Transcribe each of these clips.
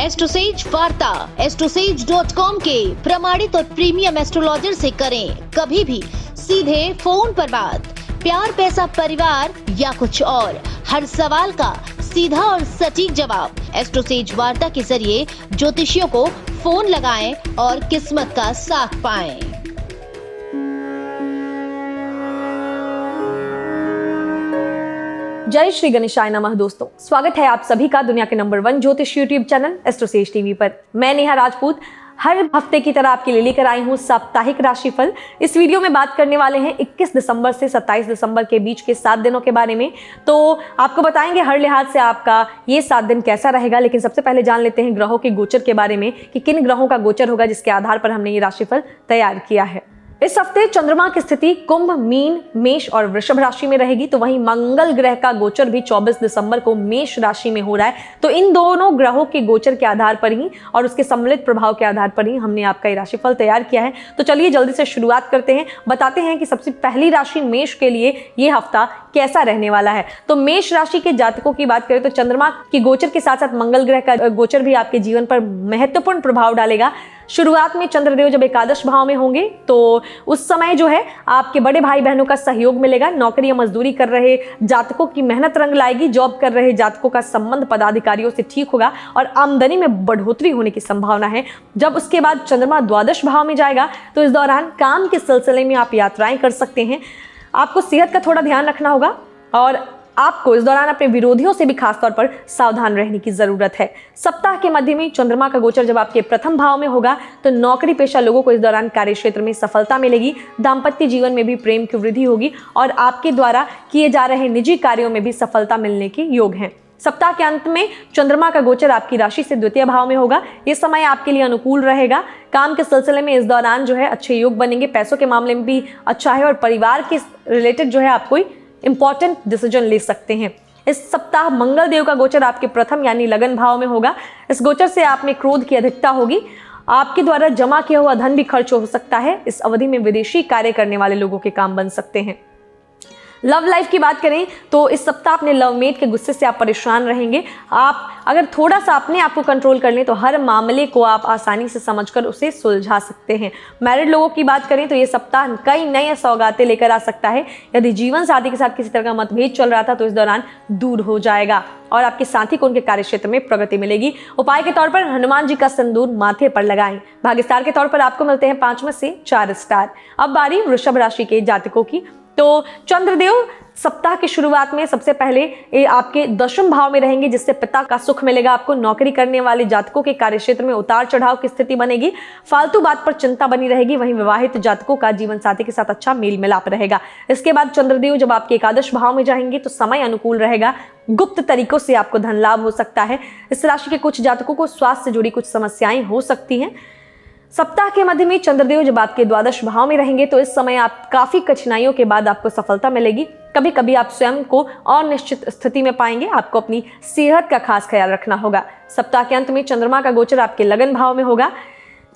एस्ट्रोसेज वार्ता astrosage.com के प्रमाणित और प्रीमियम एस्ट्रोलॉजर से करें कभी भी सीधे फोन पर बात। प्यार, पैसा, परिवार या कुछ और, हर सवाल का सीधा और सटीक जवाब। एस्ट्रोसेज वार्ता के जरिए ज्योतिषियों को फोन लगाएं और किस्मत का साथ पाएं। जय श्री गणेशाय नमः। दोस्तों, स्वागत है आप सभी का दुनिया के नंबर 1 ज्योतिष यूट्यूब चैनल एस्ट्रोसेज टीवी पर। मैं नेहा राजपूत हर हफ्ते की तरह आपके लिए लेकर आई हूँ साप्ताहिक राशिफल। इस वीडियो में बात करने वाले हैं 21 दिसंबर से 27 दिसंबर के बीच के 7 दिनों के बारे में। तो आपको बताएंगे हर लिहाज से आपका ये 7 दिन कैसा रहेगा। लेकिन सबसे पहले जान लेते हैं ग्रहों के गोचर के बारे में कि किन ग्रहों का गोचर होगा, जिसके आधार पर हमने ये राशिफल तैयार किया है। इस हफ्ते चंद्रमा की स्थिति कुंभ, मीन, मेष और वृषभ राशि में रहेगी। तो वहीं मंगल ग्रह का गोचर भी 24 दिसंबर को मेष राशि में हो रहा है। तो इन दोनों ग्रहों के गोचर के आधार पर ही और उसके सम्मिलित प्रभाव के आधार पर ही हमने आपका ये राशिफल तैयार किया है। तो चलिए जल्दी से शुरुआत करते हैं। बताते हैं कि सबसे पहली राशि मेष के लिए ये हफ्ता कैसा रहने वाला है। तो मेष राशि के जातकों की बात करें तो चंद्रमा की गोचर के साथ साथ मंगल ग्रह का गोचर भी आपके जीवन पर महत्वपूर्ण प्रभाव डालेगा। शुरुआत में चंद्रदेव जब एकादश भाव में होंगे तो उस समय जो है आपके बड़े भाई बहनों का सहयोग मिलेगा। नौकरी या मजदूरी कर रहे जातकों की मेहनत रंग लाएगी। जॉब कर रहे जातकों का संबंध पदाधिकारियों से ठीक होगा और आमदनी में बढ़ोतरी होने की संभावना है। जब उसके बाद चंद्रमा द्वादश भाव में जाएगा तो इस दौरान काम के सिलसिले में आप यात्राएं कर सकते हैं। आपको सेहत का थोड़ा ध्यान रखना होगा और आपको इस दौरान अपने विरोधियों से भी खासतौर पर सावधान रहने की जरूरत है। सप्ताह के मध्य में चंद्रमा का गोचर जब आपके प्रथम भाव में होगा तो नौकरी पेशा लोगों को इस दौरान कार्य क्षेत्र में सफलता मिलेगी। दाम्पत्य जीवन में भी प्रेम की वृद्धि होगी और आपके द्वारा किए जा रहे निजी कार्यों में भी सफलता मिलने के योग हैं। सप्ताह के अंत में चंद्रमा का गोचर आपकी राशि से द्वितीय भाव में होगा। ये समय आपके लिए अनुकूल रहेगा। काम के सिलसिले में इस दौरान जो है अच्छे योग बनेंगे। पैसों के मामले में भी अच्छा है और परिवार के रिलेटेड जो है आप कोई इंपॉर्टेंट डिसीजन ले सकते हैं। इस सप्ताह मंगल देव का गोचर आपके प्रथम यानी लगन भाव में होगा। इस गोचर से आप में क्रोध की अधिकता होगी। आपके द्वारा जमा किया हुआ धन भी खर्च हो सकता है। इस अवधि में विदेशी कार्य करने वाले लोगों के काम बन सकते हैं। लव लाइफ की बात करें तो इस सप्ताह अपने लवमेट के गुस्से से आप परेशान रहेंगे। आप अगर थोड़ा सा अपने आप को कंट्रोल कर लें तो हर मामले को आप आसानी से समझकर उसे सुलझा सकते हैं। मैरिड लोगों की बात करें तो ये सप्ताह कई नए सौगातें लेकर आ सकता है। यदि जीवन साथी के साथ किसी तरह का मतभेद चल रहा था तो इस दौरान दूर हो जाएगा और आपके साथी को उनके कार्य क्षेत्र में प्रगति मिलेगी। उपाय के तौर पर हनुमान जी का सिंदूर माथे पर लगाएं। भाग्य स्टार के तौर पर आपको मिलते हैं 5 में से 4 स्टार। अब बारी वृषभ राशि के जातकों की। तो चंद्रदेव सप्ताह की शुरुआत में सबसे पहले ये आपके दशम भाव में रहेंगे, जिससे पिता का सुख मिलेगा आपको। नौकरी करने वाले जातकों के कार्य क्षेत्र में उतार चढ़ाव की स्थिति बनेगी। फालतू बात पर चिंता बनी रहेगी। वहीं विवाहित जातकों का जीवन साथी के साथ अच्छा मेल मिलाप रहेगा। इसके बाद चंद्रदेव जब आपके एकादश भाव में जाएंगे तो समय अनुकूल रहेगा। गुप्त तरीकों से आपको धन लाभ हो सकता है। इस राशि के कुछ जातकों को स्वास्थ्य से जुड़ी कुछ समस्याएं हो सकती हैं। सप्ताह के मध्य में चंद्रदेव जब आपके द्वादश भाव में रहेंगे तो इस समय आप काफी कठिनाइयों के बाद आपको सफलता मिलेगी। कभी कभी आप स्वयं को अनिश्चित स्थिति में पाएंगे। आपको अपनी सेहत का खास ख्याल रखना होगा। सप्ताह के अंत में चंद्रमा का गोचर आपके लगन भाव में होगा।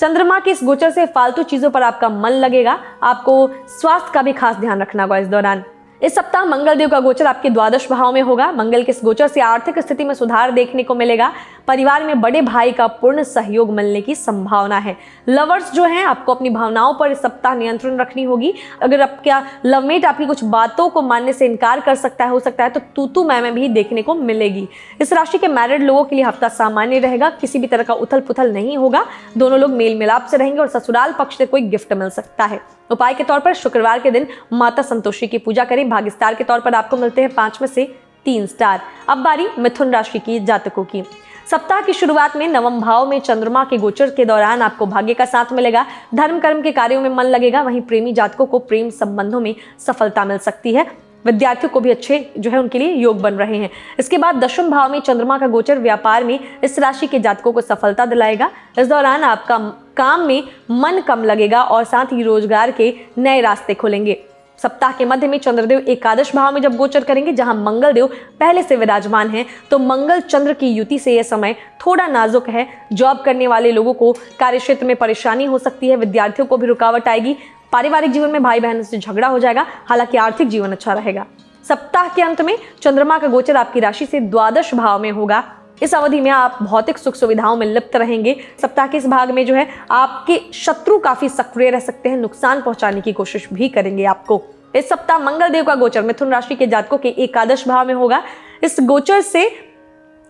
चंद्रमा के इस गोचर से फालतू चीजों पर आपका मन लगेगा। आपको स्वास्थ्य का भी खास ध्यान रखना होगा इस दौरान। इस सप्ताह मंगल देव का गोचर आपके द्वादश भाव में होगा। मंगल के इस गोचर से आर्थिक स्थिति में सुधार देखने को मिलेगा। परिवार में बड़े भाई का पूर्ण सहयोग मिलने की संभावना है। लवर्स जो हैं आपको अपनी भावनाओं पर इस सप्ताह नियंत्रण रखनी होगी। अगर आपका लवमेट आपकी कुछ बातों को मानने से इनकार कर सकता है, हो सकता है तो तू मैं भी देखने को मिलेगी। इस राशि के मैरिड लोगों के लिए हफ्ता सामान्य रहेगा। किसी भी तरह का उथल पुथल नहीं होगा। दोनों लोग मेल मिलाप से रहेंगे और ससुराल पक्ष से कोई गिफ्ट मिल सकता है। उपाय के तौर पर शुक्रवार के दिन माता संतोषी की पूजा करें। भाग्य स्टार के तौर पर आपको मिलते हैं 5 में से 3 स्टार। अब बारी मिथुन राशि की जातकों की। सप्ताह की शुरुआत में नवम भाव में चंद्रमा के गोचर के दौरान आपको भाग्य का साथ मिलेगा। धर्म कर्म के कार्यों में मन लगेगा। वहीं प्रेमी जातकों को प्रेम संबंधों में सफलता मिल सकती है। विद्यार्थियों को भी अच्छे जो है उनके लिए योग बन रहे हैं। इसके बाद दशम भाव में चंद्रमा का गोचर व्यापार में इस राशि के जातकों को सफलता दिलाएगा। इस दौरान आपका काम में मन कम लगेगा और साथ ही रोजगार के नए रास्ते खुलेंगे। सप्ताह के मध्य में चंद्रदेव एकादश भाव में जब गोचर करेंगे, जहां मंगल देव पहले से विराजमान हैं, तो मंगल चंद्र की युति से यह समय थोड़ा नाजुक है। जॉब करने वाले लोगों को कार्य क्षेत्र में परेशानी हो सकती है। विद्यार्थियों को भी रुकावट आएगी। पारिवारिक जीवन में भाई बहन से झगड़ा हो जाएगा। हालांकि आर्थिक जीवन अच्छा रहेगा। सप्ताह के अंत में चंद्रमा का गोचर आपकी राशि से द्वादश भाव में होगा। इस अवधि में आप भौतिक सुख सुविधाओं में लिप्त रहेंगे। सप्ताह के इस भाग में जो है आपके शत्रु काफी सक्रिय रह सकते हैं, नुकसान पहुंचाने की कोशिश भी करेंगे आपको। इस सप्ताह मंगल देव का गोचर मिथुन राशि के जातकों के एकादश भाव में होगा। इस गोचर से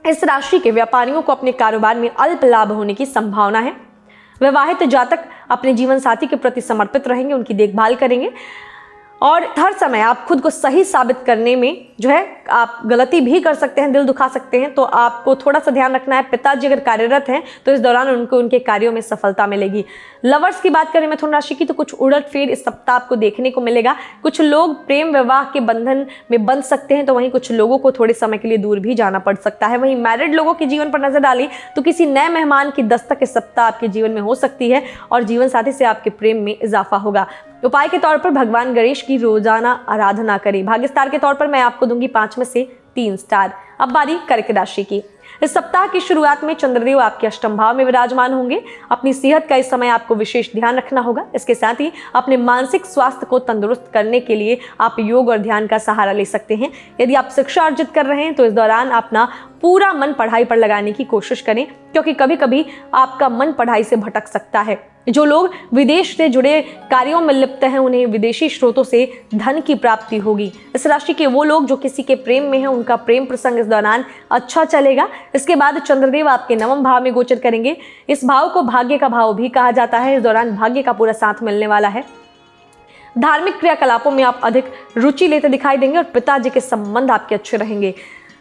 इस राशि के व्यापारियों को अपने कारोबार में अल्प लाभ होने की संभावना है। विवाहित जातक अपने जीवन साथी के प्रति समर्पित रहेंगे, उनकी देखभाल करेंगे और हर समय आप खुद को सही साबित करने में जो है आप गलती भी कर सकते हैं, दिल दुखा सकते हैं, तो आपको थोड़ा सा ध्यान रखना है। पिताजी अगर कार्यरत हैं तो इस दौरान उनको उनके कार्यों में सफलता मिलेगी। लवर्स की बात करें मिथुन राशि की, तो कुछ उलटफेर इस सप्ताह आपको देखने को मिलेगा। कुछ लोग प्रेम विवाह के बंधन में बंध सकते हैं, तो वहीं कुछ लोगों को थोड़े समय के लिए दूर भी जाना पड़ सकता है। वहीं मैरिड लोगों के जीवन पर नजर डाली तो किसी नए मेहमान की दस्तक इस सप्ताह आपके जीवन में हो सकती है और जीवन साथी से आपके प्रेम में इजाफा होगा। उपाय के तौर पर भगवान गणेश की रोजाना आराधना करें। भाग्य स्टार के तौर पर मैं आपको दूंगी 5 में से 3 स्टार। अब बारी कर्क राशि की। इस सप्ताह की शुरुआत में चंद्रदेव आपके अष्टम भाव में विराजमान होंगे। अपनी सेहत का इस समय आपको विशेष ध्यान रखना होगा। इसके साथ ही अपने मानसिक स्वास्थ्य को तंदुरुस्त करने के लिए आप योग और ध्यान का सहारा ले सकते हैं। यदि आप शिक्षा अर्जित कर रहे हैं तो इस दौरान अपना पूरा मन पढ़ाई पर लगाने की कोशिश करें, क्योंकि कभी कभी आपका मन पढ़ाई से भटक सकता है। जो लोग विदेश से जुड़े कार्यों में लिप्त हैं उन्हें विदेशी स्रोतों से धन की प्राप्ति होगी। इस राशि के वो लोग जो किसी के प्रेम में हैं उनका प्रेम प्रसंग इस दौरान अच्छा चलेगा। इसके बाद चंद्रदेव आपके 9वें भाव में गोचर करेंगे। इस भाव को भाग्य का भाव भी कहा जाता है। इस दौरान भाग्य का पूरा साथ मिलने वाला है। धार्मिक क्रियाकलापों में आप अधिक रुचि लेते दिखाई देंगे और पिताजी के संबंध आपके अच्छे रहेंगे।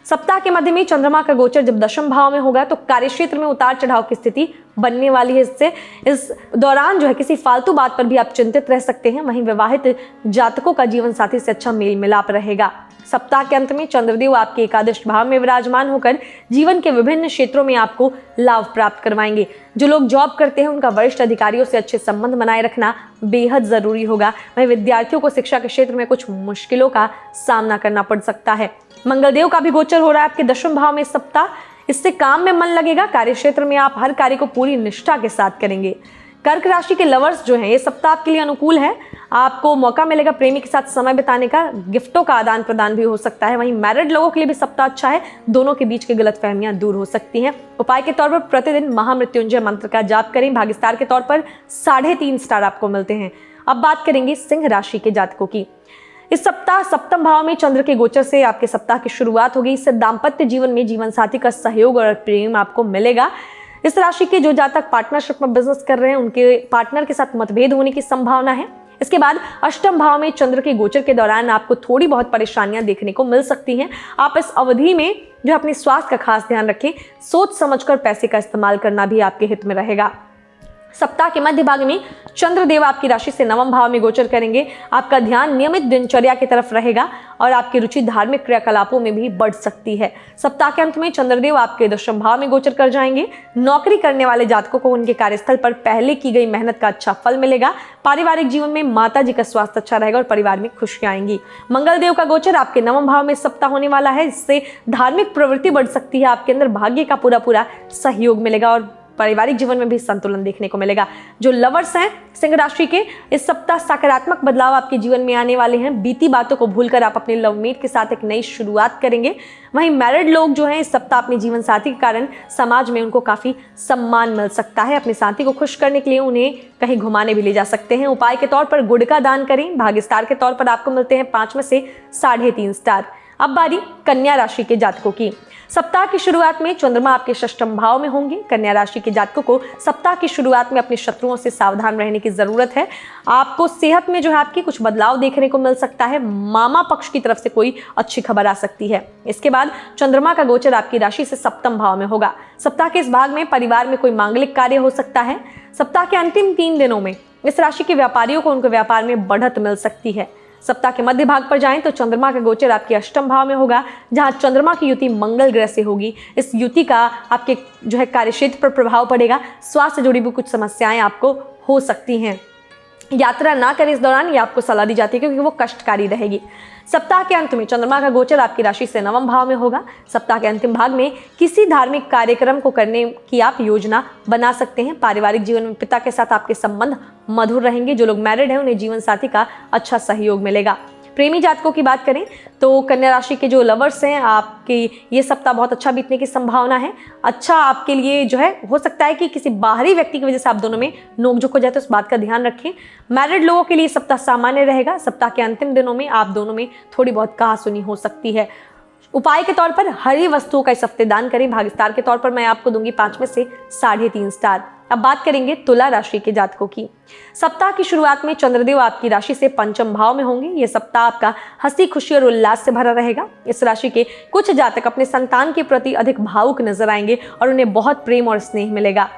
सप्ताह के मध्य में चंद्रमा का गोचर जब 10वें भाव में होगा तो कार्यक्षेत्र में उतार चढ़ाव की स्थिति बनने वाली है। इससे इस दौरान जो है किसी फालतू बात पर भी आप चिंतित रह सकते हैं। वहीं विवाहित जातकों का जीवन साथी से अच्छा मेल मिलाप रहेगा। सप्ताह के अंत में चंद्रदेव आपके एकादश भाव में विराजमान होकर जीवन के विभिन्न क्षेत्रों में आपको लाभ प्राप्त करवाएंगे। जो लोग जॉब करते हैं उनका वरिष्ठ अधिकारियों से अच्छे संबंध बनाए रखना बेहद जरूरी होगा। वहीं विद्यार्थियों को शिक्षा के क्षेत्र में कुछ मुश्किलों का सामना करना पड़ सकता है। मंगलदेव का भी गोचर हो रहा है आपके 10वें भाव में इस सप्ताह। इससे काम में मन लगेगा। कार्य क्षेत्र में आप हर कार्य को पूरी निष्ठा के साथ करेंगे। कर्क राशि के लवर्स जो हैं ये सप्ताह आपके लिए अनुकूल है। आपको मौका मिलेगा प्रेमी के साथ समय बिताने का। गिफ्टों का आदान प्रदान भी हो सकता है। वहीं मैरिड लोगों के लिए भी सप्ताह अच्छा है। दोनों के बीच की गलतफहमियां दूर हो सकती हैं। उपाय के तौर पर प्रतिदिन महामृत्युंजय मंत्र का जाप करें। भाग्य स्टार के तौर पर 3.5 स्टार आपको मिलते हैं। अब बात करेंगे सिंह राशि के जातकों की। इस सप्ताह 7वें भाव में चंद्र के गोचर से आपके सप्ताह की शुरुआत होगी। इससे दाम्पत्य जीवन में जीवन साथी का सहयोग और प्रेम आपको मिलेगा। इस राशि के जो जातक पार्टनरशिप में बिजनेस कर रहे हैं उनके पार्टनर के साथ मतभेद होने की संभावना है। इसके बाद अष्टम भाव में चंद्र के गोचर के दौरान आपको थोड़ी बहुत परेशानियां देखने को मिल सकती हैं। आप इस अवधि में जो अपने स्वास्थ्य का खास ध्यान रखें। सोच समझकर पैसे का इस्तेमाल करना भी आपके हित में रहेगा। सप्ताह के मध्य भाग में चंद्रदेव आपकी राशि से 9वें भाव में गोचर करेंगे। आपका ध्यान नियमित दिनचर्या की तरफ रहेगा और आपकी रुचि धार्मिक क्रियाकलापों में भी बढ़ सकती है। सप्ताह के अंत में चंद्रदेव आपके 10वें भाव में गोचर कर जाएंगे। नौकरी करने वाले जातकों को उनके कार्यस्थल पर पहले की गई मेहनत का अच्छा फल मिलेगा। पारिवारिक जीवन में माता जी का स्वास्थ्य अच्छा रहेगा और परिवार में खुशियां आएंगी। मंगलदेव का गोचर आपके 9वें भाव में सप्ताह होने वाला है। इससे धार्मिक प्रवृत्ति बढ़ सकती है। आपके अंदर भाग्य का पूरा सहयोग मिलेगा और पारिवारिक जीवन में भी संतुलन देखने को मिलेगा। जो लवर्स हैं सिंह राशि के, इस सप्ताह सकारात्मक बदलाव आपके जीवन में आने वाले हैं। बीती बातों को भूलकर आप अपने लवमेट के साथ एक नई शुरुआत करेंगे। वहीं मैरिड लोग जो हैं इस सप्ताह अपने जीवन साथी के कारण समाज में उनको काफी सम्मान मिल सकता है। अपने साथी को खुश करने के लिए उन्हें कहीं घुमाने भी ले जा सकते हैं। उपाय के तौर पर गुड़ का दान करें। भाग्य स्टार के तौर पर आपको मिलते हैं 5 में से 3.5 स्टार। अब बारी कन्या राशि के जातकों की। सप्ताह की शुरुआत में चंद्रमा आपके 6वें भाव में होंगे। कन्या राशि के जातकों को सप्ताह की शुरुआत में अपने शत्रुओं से सावधान रहने की जरूरत है। आपको सेहत में जो है आपकी कुछ बदलाव देखने को मिल सकता है। मामा पक्ष की तरफ से कोई अच्छी खबर आ सकती है। इसके बाद चंद्रमा का गोचर आपकी राशि से 7वें भाव में होगा। सप्ताह के इस भाग में परिवार में कोई मांगलिक कार्य हो सकता है। सप्ताह के अंतिम 3 दिनों में इस राशि के व्यापारियों को उनके व्यापार में बढ़त मिल सकती है। सप्ताह के मध्य भाग पर जाएं तो चंद्रमा का गोचर आपके 8वें भाव में होगा, जहां चंद्रमा की युति मंगल ग्रह से होगी। इस युति का आपके जो है कार्यक्षेत्र पर प्रभाव पड़ेगा। स्वास्थ्य से जुड़ी भी कुछ समस्याएं आपको हो सकती हैं। यात्रा ना करें इस दौरान, ये आपको सलाह दी जाती है क्योंकि वो कष्टकारी रहेगी। सप्ताह के अंत में चंद्रमा का गोचर आपकी राशि से 9वें भाव में होगा। सप्ताह के अंतिम भाग में किसी धार्मिक कार्यक्रम को करने की आप योजना बना सकते हैं। पारिवारिक जीवन में पिता के साथ आपके संबंध मधुर रहेंगे। जो लोग मैरिड हैं उन्हें जीवन साथी का अच्छा सहयोग मिलेगा। प्रेमी जातकों की बात करें तो कन्या राशि के जो लवर्स हैं, आपके ये सप्ताह बहुत अच्छा बीतने की संभावना है। अच्छा आपके लिए जो है हो सकता है कि किसी बाहरी व्यक्ति की वजह से आप दोनों में नोकझोंक हो जाए, तो इस बात का ध्यान रखें। मैरिड लोगों के लिए सप्ताह सामान्य रहेगा। सप्ताह के अंतिम दिनों में आप दोनों में थोड़ी बहुत कहासुनी हो सकती है। उपाय के तौर पर हरी वस्तुओं का इस हफ्ते दान करें। भाग्यस्टार के तौर पर मैं आपको दूंगी 5 में से 3.5 स्टार। अब बात करेंगे तुला राशि के जातकों की। सप्ताह की शुरुआत में चंद्रदेव आपकी राशि से पंचम भाव में होंगे। यह सप्ताह आपका हंसी खुशी और उल्लास से भरा रहेगा। इस राशि के कुछ जातक अपने संतान के प्रति अधिक भावुक नजर आएंगे और उन्हें बहुत प्रेम और स्नेह मिलेगा।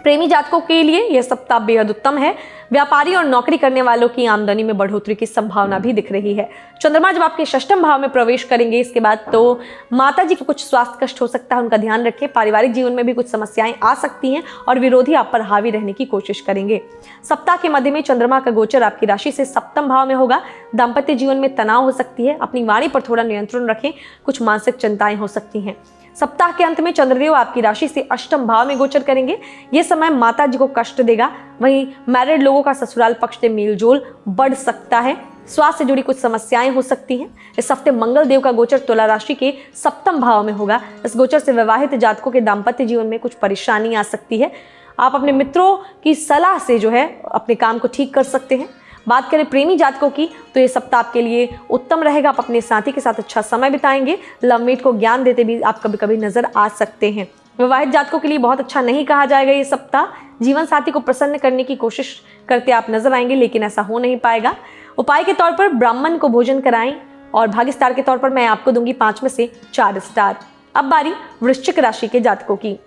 प्रेमी जातकों के लिए यह सप्ताह बेहद उत्तम है। व्यापारी और नौकरी करने वालों की आमदनी में बढ़ोतरी की संभावना भी दिख रही है। चंद्रमा जब आपके षष्ठम भाव में प्रवेश करेंगे इसके बाद तो माता जी को कुछ स्वास्थ्य कष्ट हो सकता है, उनका ध्यान रखें। पारिवारिक जीवन में भी कुछ समस्याएं आ सकती हैं और विरोधी आप पर हावी रहने की कोशिश करेंगे। सप्ताह के मध्य में चंद्रमा का गोचर आपकी राशि से सप्तम भाव में होगा। दाम्पत्य जीवन में तनाव हो सकती है। अपनी वाणी पर थोड़ा नियंत्रण रखें, कुछ मानसिक चिंताएं हो सकती हैं। सप्ताह के अंत में चंद्रदेव आपकी राशि से अष्टम भाव में गोचर करेंगे। यह समय माता जी को कष्ट देगा। वहीं मैरिड लोगों का ससुराल पक्ष से मेलजोल बढ़ सकता है। स्वास्थ्य से जुड़ी कुछ समस्याएं हो सकती हैं। इस हफ्ते मंगल देव का गोचर तुला राशि के सप्तम भाव में होगा। इस गोचर से विवाहित जातकों के दाम्पत्य जीवन में कुछ परेशानी आ सकती है। आप अपने मित्रों की सलाह से जो है अपने काम को ठीक कर सकते हैं। बात करें प्रेमी जातकों की तो ये सप्ताह आपके लिए उत्तम रहेगा। आप अपने साथी के साथ अच्छा समय बिताएंगे। लवमेट को ज्ञान देते भी आप कभी कभी नजर आ सकते हैं। विवाहित जातकों के लिए बहुत अच्छा नहीं कहा जाएगा ये सप्ताह। जीवन साथी को प्रसन्न करने की कोशिश करते आप नजर आएंगे, लेकिन ऐसा हो नहीं पाएगा। उपाय के तौर पर ब्राह्मण को भोजन कराएं और भाग्यस्टार के तौर पर मैं आपको दूंगी 5 में से 4 स्टार। अब बारी वृश्चिक राशि के जातकों की।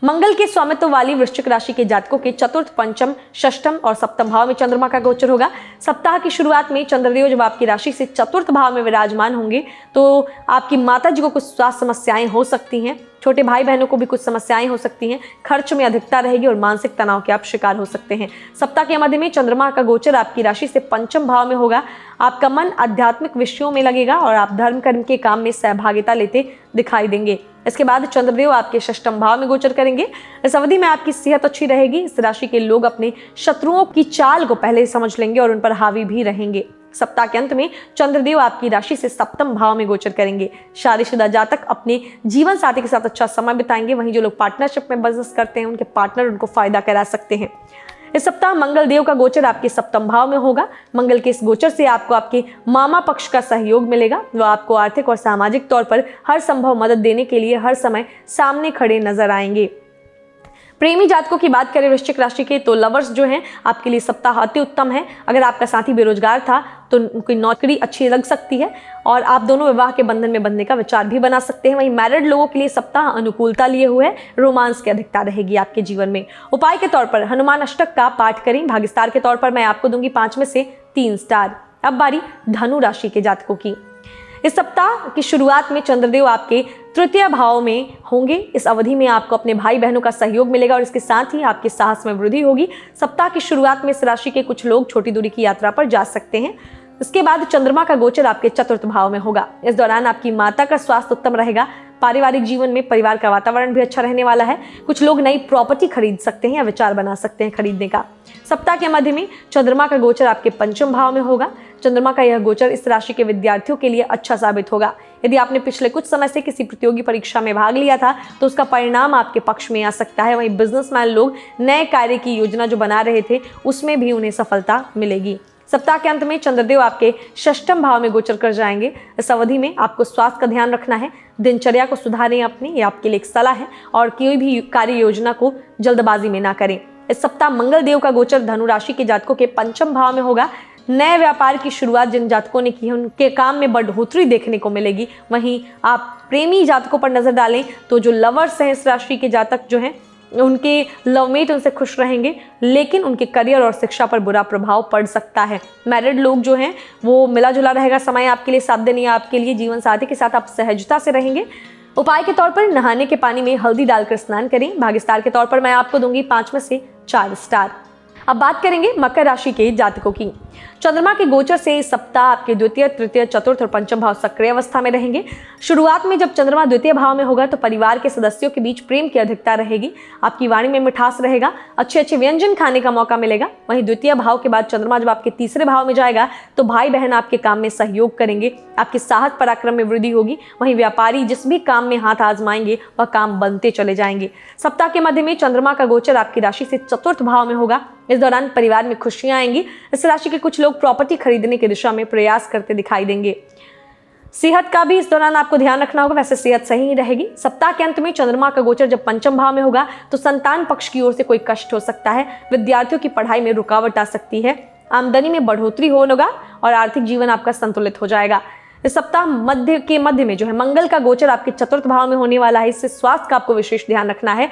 मंगल के स्वामित्व वाली वृश्चिक राशि के जातकों के चतुर्थ, पंचम, षष्ठम और सप्तम भाव में चंद्रमा का गोचर होगा। सप्ताह की शुरुआत में चंद्रदेव जब आपकी राशि से चतुर्थ भाव में विराजमान होंगे तो आपकी माता जी को कुछ स्वास्थ्य समस्याएं हो सकती हैं। छोटे भाई बहनों को भी कुछ समस्याएं हो सकती हैं। खर्च में अधिकता रहेगी और मानसिक तनाव के आप शिकार हो सकते हैं। सप्ताह के मध्य में चंद्रमा का गोचर आपकी राशि से पंचम भाव में होगा। आपका मन आध्यात्मिक विषयों में लगेगा और आप धर्म कर्म के काम में सहभागिता लेते दिखाई देंगे। इसके बाद चंद्रदेव आपके षष्ठम भाव में गोचर करेंगे। इस अवधि में आपकी सेहत अच्छी रहेगी। इस राशि के लोग अपने शत्रुओं की चाल को पहले समझ लेंगे और उन पर हावी भी रहेंगे। सप्ताह के अंत में चंद्रदेव आपकी राशि से सप्तम भाव में गोचर करेंगे। शादीशुदा जातक अपने जीवन साथी के साथ अच्छा समय बिताएंगे। वहीं जो लोग पार्टनरशिप में बिजनेस करते हैं उनके पार्टनर उनको फायदा करा सकते हैं। इस सप्ताह मंगल देव का गोचर आपके सप्तम भाव में होगा। मंगल के इस गोचर से आपको आपके मामा पक्ष का सहयोग मिलेगा। वह आपको आर्थिक और सामाजिक तौर पर हर संभव मदद देने के लिए हर समय सामने खड़े नजर आएंगे। प्रेमी जातकों की बात करें वृश्चिक राशि के तो लवर्स जो हैं आपके लिए सप्ताह अति उत्तम है। अगर आपका साथी बेरोजगार था तो उनकी नौकरी अच्छी लग सकती है और आप दोनों विवाह के बंधन में बंधने का विचार भी बना सकते हैं। वहीं मैरिड लोगों के लिए सप्ताह अनुकूलता लिए हुए है। रोमांस की अधिकता रहेगी आपके जीवन में। उपाय के तौर पर हनुमान अष्टक का पाठ करें। भाग्यस्टार के तौर पर मैं आपको दूंगी 5 में से 3 स्टार। अब बारी धनु राशि के जातकों की। इस सप्ताह की शुरुआत में चंद्रदेव आपके तृतीय भाव में होंगे। इस अवधि में आपको अपने भाई बहनों का सहयोग मिलेगा और इसके साथ ही आपके साहस में वृद्धि होगी। सप्ताह की शुरुआत में इस राशि के कुछ लोग छोटी दूरी की यात्रा पर जा सकते हैं। इसके बाद चंद्रमा का गोचर आपके चतुर्थ भाव में होगा। इस दौरान आपकी माता का स्वास्थ्य उत्तम रहेगा। पारिवारिक जीवन में परिवार का वातावरण भी अच्छा रहने वाला है। कुछ लोग नई प्रॉपर्टी खरीद सकते हैं या विचार बना सकते हैं खरीदने का। सप्ताह के मध्य में चंद्रमा का गोचर आपके पंचम भाव में होगा। चंद्रमा का यह गोचर इस राशि के विद्यार्थियों के लिए अच्छा साबित होगा। यदि आपने पिछले कुछ समय से किसी प्रतियोगी परीक्षा में भाग लिया था तो उसका परिणाम आपके पक्ष में आ सकता है। वहीं बिजनेसमैन लोग नए कार्य की योजना जो बना रहे थे उसमें भी उन्हें सफलता मिलेगी। सप्ताह के अंत में चंद्रदेव आपके षष्ठम भाव में गोचर कर जाएंगे। इस अवधि में आपको स्वास्थ्य का ध्यान रखना है। दिनचर्या को सुधारें अपनी, ये आपके लिए एक सलाह है और कोई भी कार्य योजना को जल्दबाजी में ना करें। इस सप्ताह मंगल देव का गोचर धनु राशि के जातकों के पंचम भाव में होगा। नए व्यापार की शुरुआत जिन जातकों ने की है उनके काम में बढ़ोतरी देखने को मिलेगी। वहीं आप प्रेमी जातकों पर नजर डालें तो जो लवर्स हैं इस राशि के जातक जो हैं उनके लवमेट उनसे खुश रहेंगे, लेकिन उनके करियर और शिक्षा पर बुरा प्रभाव पड़ सकता है। मैरिड लोग जो हैं वो मिला जुला रहेगा समय आपके लिए। 7 दिन या आपके लिए जीवन साथी के साथ आप सहजता से रहेंगे। उपाय के तौर पर नहाने के पानी में हल्दी डालकर स्नान करें। भाग्यस्टार के तौर पर मैं आपको दूंगी 5 में से 4 स्टार। अब बात करेंगे मकर राशि के जातकों की। चंद्रमा के गोचर से इस सप्ताह आपके द्वितीय, तृतीय, चतुर्थ और पंचम भाव सक्रिय अवस्था में रहेंगे। शुरुआत में जब चंद्रमा द्वितीय भाव में होगा तो परिवार के सदस्यों के बीच प्रेम की अधिकता रहेगी, आपकी वाणी में मिठास रहेगा, अच्छे अच्छे व्यंजन खाने का मौका मिलेगा। वहीं द्वितीय भाव के बाद चंद्रमा जब आपके तीसरे भाव में जाएगा तो भाई बहन आपके काम में सहयोग करेंगे, आपके साहस पराक्रम में वृद्धि होगी। वहीं व्यापारी जिस भी काम में हाथ आजमाएंगे वह काम बनते चले जाएंगे। सप्ताह के मध्य में चंद्रमा का गोचर आपकी राशि से चतुर्थ भाव में होगा। इस दौरान परिवार में खुशियां आएंगी। इस राशि के कुछ लोग प्रॉपर्टी खरीदने की दिशा में प्रयास करते दिखाई देंगे। सेहत का भी इस दौरान आपको ध्यान रखना होगा, वैसे सेहत सही ही रहेगी। सप्ताह के अंत में चंद्रमा का गोचर जब पंचम भाव में होगा तो संतान पक्ष की ओर से कोई कष्ट हो सकता है, विद्यार्थियों की पढ़ाई में रुकावट आ सकती है, आमदनी में बढ़ोतरी होगा और आर्थिक जीवन आपका संतुलित हो जाएगा। इस सप्ताह मध्य में जो है मंगल का गोचर आपके चतुर्थ भाव में होने वाला है, इससे स्वास्थ्य का आपको विशेष ध्यान रखना है।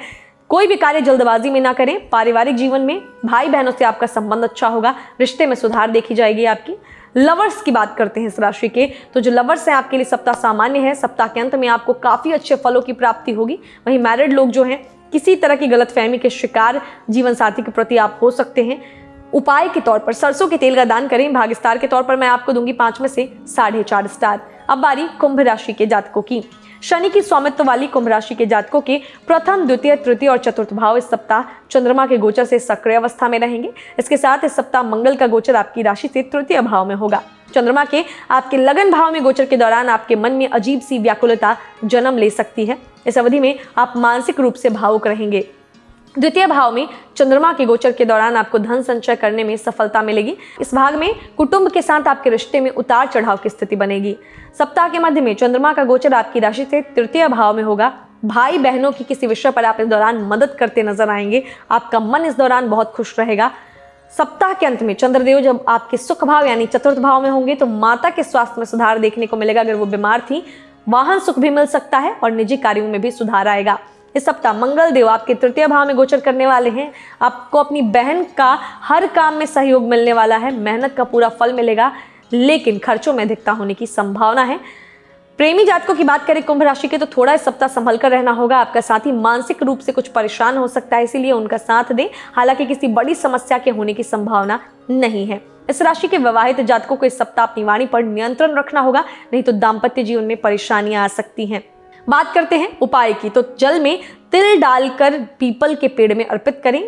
कोई भी कार्य जल्दबाजी में ना करें। पारिवारिक जीवन में भाई बहनों से आपका संबंध अच्छा होगा, रिश्ते में सुधार देखी जाएगी आपकी। लवर्स की बात करते हैं इस राशि के, तो जो लवर्स हैं आपके लिए सप्ताह सामान्य है। सप्ताह के अंत में आपको काफी अच्छे फलों की प्राप्ति होगी। वहीं मैरिड लोग जो हैं किसी तरह की गलतफहमी के शिकार जीवन साथी के प्रति आप हो सकते हैं। उपाय के तौर पर सरसों के तेल का दान करें। भाग्यस्तार के तौर पर मैं आपको दूंगी 5 में से 4.5 स्टार। अब बारी कुंभ राशि के जातकों की। शनि की स्वामित्व वाली कुंभ राशि के जातकों के प्रथम, द्वितीय, तृतीय और चतुर्थ भाव इस सप्ताह चंद्रमा के गोचर से सक्रिय अवस्था में रहेंगे। इसके साथ इस सप्ताह मंगल का गोचर आपकी राशि से तृतीय भाव में होगा। चंद्रमा के आपके लगन भाव में गोचर के दौरान आपके मन में अजीब सी व्याकुलता जन्म ले सकती है। इस अवधि में आप मानसिक रूप से भावुक रहेंगे। द्वितीय भाव में चंद्रमा के गोचर के दौरान आपको धन संचय करने में सफलता मिलेगी। इस भाग में कुटुंब के साथ आपके रिश्ते में उतार चढ़ाव की स्थिति बनेगी। सप्ताह के मध्य में चंद्रमा का गोचर आपकी राशि से तृतीय भाव में होगा। भाई बहनों की किसी विषय पर आप इस दौरान मदद करते नजर आएंगे। आपका मन इस दौरान बहुत खुश रहेगा। सप्ताह के अंत में चंद्रदेव जब आपके सुख भाव यानी चतुर्थ भाव में होंगे तो माता के स्वास्थ्य में सुधार देखने को मिलेगा। अगर वो बीमार थी, वाहन सुख भी मिल सकता है और निजी कार्यों में भी सुधार आएगा। इस सप्ताह मंगल देव आपके तृतीय भाव में गोचर करने वाले हैं। आपको अपनी बहन का हर काम में सहयोग मिलने वाला है। मेहनत का पूरा फल मिलेगा, लेकिन खर्चों में अधिकता होने की संभावना है। प्रेमी जातकों की बात करें कुंभ राशि के, तो थोड़ा इस सप्ताह संभल कर रहना होगा। आपका साथी मानसिक रूप से कुछ परेशान हो सकता है, इसीलिए उनका साथ दें। हालांकि किसी बड़ी समस्या के होने की संभावना नहीं है। इस राशि के विवाहित जातकों को इस सप्ताह अपनी वाणी पर नियंत्रण रखना होगा, नहीं तो दाम्पत्य जीवन में परेशानियां आ सकती हैं। बात करते हैं उपाय की, तो जल में तिल डालकर पीपल के पेड़ में अर्पित करें।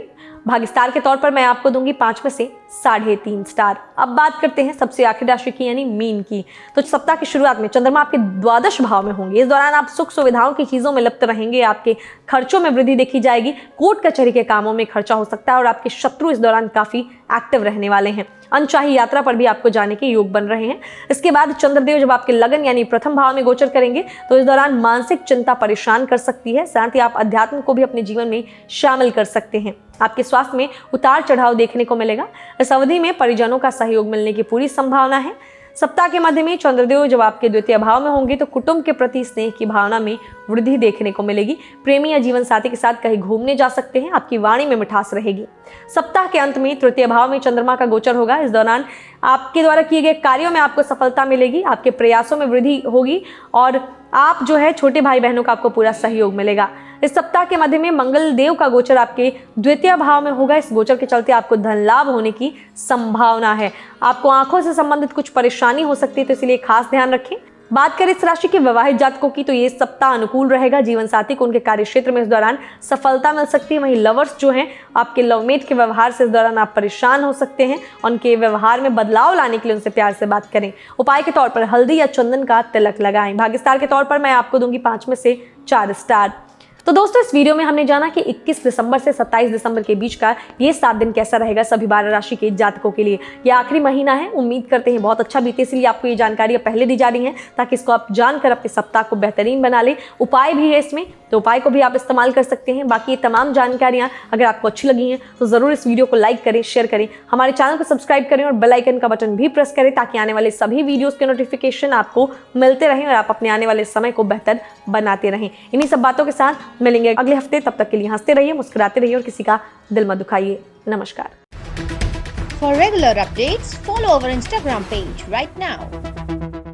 भाग्यस्तार के तौर पर मैं आपको दूंगी 5 में से 3.5 स्टार। अब बात करते हैं सबसे आखिरी राशि की यानी मीन की। तो सप्ताह की शुरुआत में चंद्रमा आपके द्वादश भाव में होंगे। इस दौरान आप सुख सुविधाओं की चीजों में लिप्त रहेंगे। आपके खर्चों में वृद्धि देखी जाएगी। कोर्ट कचहरी के कामों में खर्चा हो सकता है और आपके शत्रु इस दौरान काफी एक्टिव रहने वाले हैं। अनचाही यात्रा पर भी आपको जाने के योग बन रहे हैं। इसके बाद चंद्रदेव जब आपके लगन यानी प्रथम भाव में गोचर करेंगे तो इस दौरान मानसिक चिंता परेशान कर सकती है। साथ ही आप अध्यात्म को भी अपने जीवन में शामिल कर सकते हैं। आपके स्वास्थ्य में उतार चढ़ाव देखने को मिलेगा। इस अवधि में परिजनों का सहयोग मिलने की पूरी संभावना है। सप्ताह के मध्य में चंद्रदेव जब आपके द्वितीय भाव में होंगे तो कुटुंब के प्रति स्नेह की भावना में वृद्धि देखने को मिलेगी। प्रेमी या जीवन साथी के साथ कहीं घूमने जा सकते हैं। आपकी वाणी में मिठास रहेगी। सप्ताह के अंत में तृतीय भाव में चंद्रमा का गोचर होगा। इस दौरान आपके द्वारा किए गए कार्यों में आपको सफलता मिलेगी। आपके प्रयासों में वृद्धि होगी और आप जो है छोटे भाई बहनों का आपको पूरा सहयोग मिलेगा। इस सप्ताह के मध्य में मंगल देव का गोचर आपके द्वितीय भाव में होगा। इस गोचर के चलते आपको धन लाभ होने की संभावना है। आपको आंखों से संबंधित कुछ परेशानी हो सकती है, तो इसलिए खास ध्यान रखें। बात करें इस राशि के विवाहित जातकों की, तो ये सप्ताह अनुकूल रहेगा। जीवन साथी को उनके कार्य क्षेत्र में इस दौरान सफलता मिल सकती है। वहीं लवर्स जो हैं, आपके लवमेट के व्यवहार से इस दौरान आप परेशान हो सकते हैं। उनके व्यवहार में बदलाव लाने के लिए उनसे प्यार से बात करें। उपाय के तौर पर हल्दी या चंदन का तिलक लगाएं। भाग्यस्तार के तौर पर मैं आपको दूंगी 5 में से 4 स्टार। तो दोस्तों, इस वीडियो में हमने जाना कि 21 दिसंबर से 27 दिसंबर के बीच का ये 7 दिन कैसा रहेगा सभी 12 राशि के जातकों के लिए। ये आखिरी महीना है, उम्मीद करते हैं बहुत अच्छा बीते, इसलिए आपको ये जानकारी पहले दी जा रही है ताकि इसको आप जानकर अपने सप्ताह को बेहतरीन बना लें। उपाय भी है इसमें, तो उपाय को भी आप इस्तेमाल कर सकते हैं। बाकी ये तमाम जानकारियां अगर आपको अच्छी लगी हैं तो जरूर इस वीडियो को लाइक करें, शेयर करें, हमारे चैनल को सब्सक्राइब करें और बेल आइकन का बटन भी प्रेस करें ताकि आने वाले सभी वीडियोस के नोटिफिकेशन आपको मिलते रहें और आप अपने आने वाले समय को बेहतर बनाते रहें। इन्हीं सब बातों के साथ मिलेंगे अगले हफ्ते। तब तक के लिए हंसते रहिए, मुस्कुराते रहिए और किसी का दिल मत दुखाइए। नमस्कार। For regular updates, follow our Instagram page right now.